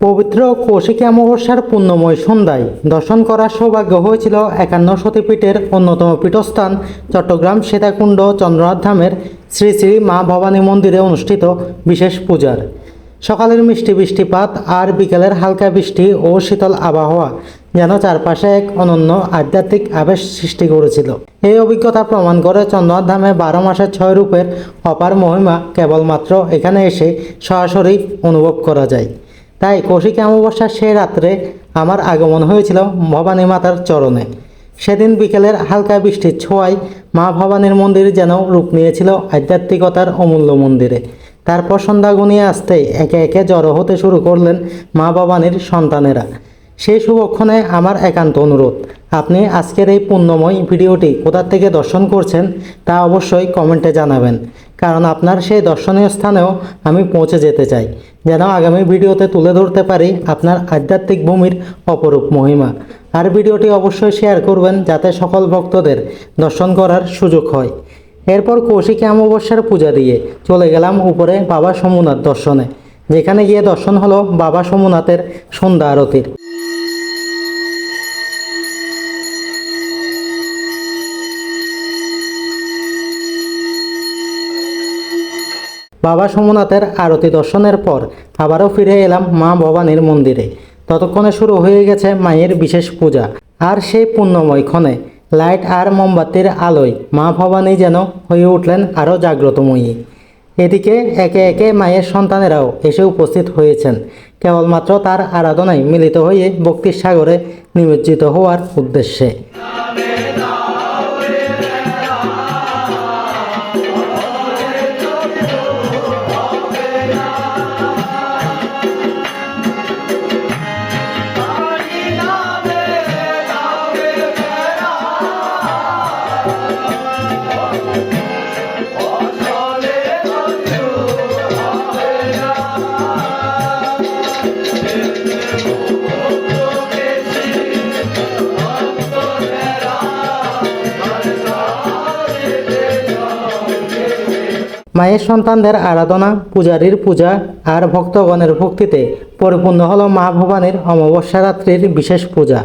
পবিত্র কৌশিকী অমাবস্যার পুণ্যময় সন্ধ্যায় দর্শন করার সৌভাগ্য হয়েছিল 51 সতীপীঠের অন্যতম পীঠস্থান চট্টগ্রাম সীতাকুণ্ড চন্দ্রনাথ ধামের শ্রী শ্রী মা ভবানী মন্দিরে অনুষ্ঠিত বিশেষ পূজার। সকালের মিষ্টি বৃষ্টিপাত আর বিকেলের হালকা বৃষ্টি ও শীতল আবহাওয়া যেন চারপাশে এক অনন্য আধ্যাত্মিক আবেশ সৃষ্টি করেছিল। এই অভিজ্ঞতা প্রমাণ করে চন্দ্রনাথ ধামে 12 মাসের 6 রূপের অপার মহিমা কেবলমাত্র এখানে এসে সরাসরি অনুভব করা যায়। তাই কৌশিকী অমাবস্যার সেই রাত্রে আমার আগমন হয়েছিল ভবানী মাতার চরণে। সেদিন বিকেলের হালকা বৃষ্টির ছোঁয়ায় মা ভবানীর মন্দির যেন রূপ নিয়েছিল আধ্যাত্মিকতার অমূল্য মন্দিরে। তারপর সন্ধ্যা ঘনিয়ে আসতেই একে একে জড়ো হতে শুরু করলেন মা ভবানীর সন্তানেরা। সেই শুভক্ষণে আমার একান্ত অনুরোধ, আপনি আজকের এই পুণ্যময় ভিডিওটি কোথা থেকে দর্শন করছেন তা অবশ্যই কমেন্টে জানাবেন, কারণ আপনার সেই দর্শনীয় স্থানেও আমি পৌঁছে যেতে চাই, যেন আগামী ভিডিওতে তুলে ধরতে পারি আপনার আধ্যাত্মিক ভূমির অপরূপ মহিমা। আর ভিডিওটি অবশ্যই শেয়ার করবেন যাতে সকল ভক্তদের দর্শন করার সুযোগ হয়। এরপর কৌশিকী অমাবস্যার পূজা দিয়ে চলে গেলাম উপরে বাবা সোমনাথ দর্শনে, যেখানে গিয়ে দর্শন হলো বাবা সোমনাথের সন্ধ্যা আরতির। বাবা সোমনাথের আরতি দর্শনের পর আবারও ফিরে এলাম মা ভবানীর মন্দিরে। ততক্ষণে শুরু হয়ে গেছে মায়ের বিশেষ পূজা। আর সেই পুণ্যময় ক্ষণে লাইট আর মোমবাতির আলোয় মা ভবানী যেন হয়ে উঠলেন আরও জাগ্রতময়ী। এদিকে একে একে মায়ের সন্তানেরাও এসে উপস্থিত হয়েছেন, কেবলমাত্র তার আরাধনায় মিলিত হয়ে ভক্তির সাগরে নিমজ্জিত হওয়ার উদ্দেশ্যে। মায়ের সন্তানদের আরাধনা, পূজারীর পূজা আর ভক্তগণের ভক্তিতে পরিপূর্ণ হলো মা ভবানীর অমাবস্যা রাত্রির বিশেষ পূজা।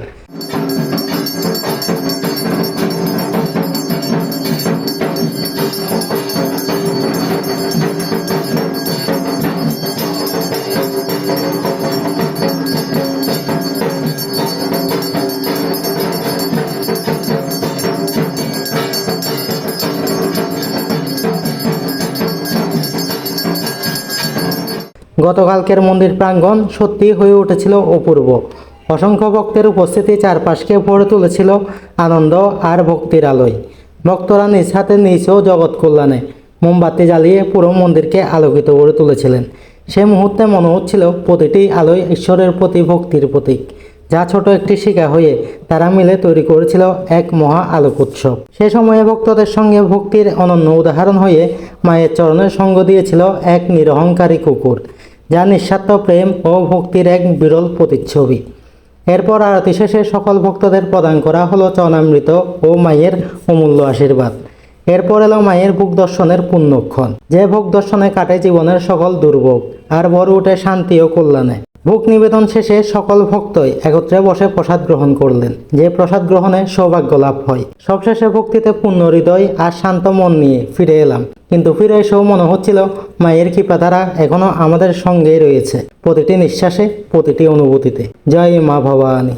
গতকালকের মন্দির প্রাঙ্গণ সত্যি হয়ে উঠেছিল অপূর্ব। অসংখ্য ভক্তের উপস্থিতি চারপাশকে ভরে তুলেছিল আনন্দ আর ভক্তির আলোয়। ভক্তরা নিজ হাতে নিচেও জগৎ কল্যাণে মোমবাতি জ্বালিয়ে পুরো মন্দিরকে আলোকিত করে তুলেছিলেন। সে মুহূর্তে মনে হচ্ছিল প্রতিটি আলোয় ঈশ্বরের প্রতি ভক্তির প্রতীক, যা ছোট একটি শিখা হয়ে তারা মিলে তৈরি করেছিল এক মহা আলোক উৎসব। সে সময়ে ভক্তদের সঙ্গে ভক্তির অনন্য উদাহরণ হয়ে মায়ের চরণের সঙ্গ দিয়েছিল এক নিরহংকারী কুকুর, যা নিঃস্বার্থ প্রেম ও ভক্তির এক বিরল প্রতিচ্ছবি। এরপর আরতি শেষে সকল ভক্তদের প্রদান করা হলো চরণামৃত ও মায়ের অমূল্য আশীর্বাদ। এরপর এলো মায়ের ভোগ দর্শনের পুণ্যক্ষণ, যে ভোগ দর্শনে কাটে জীবনের সকল দুর্ভোগ আর ভরে ওঠে শান্তি ও কল্যাণে। ভোগ নিবেদন শেষে সকল ভক্তই একত্রে বসে প্রসাদ গ্রহণ করলেন, যে প্রসাদ গ্রহণে সৌভাগ্য লাভ হয়। সবশেষে ভক্তিতে পূর্ণ হৃদয় আর শান্ত মন নিয়ে ফিরে এলাম, কিন্তু ফিরে এসেও মনে হচ্ছিল মায়ের কৃপাধারা এখনো আমাদের সঙ্গেই রয়েছে, প্রতিটি নিঃশ্বাসে, প্রতিটি অনুভূতিতে। জয় মা ভবানী।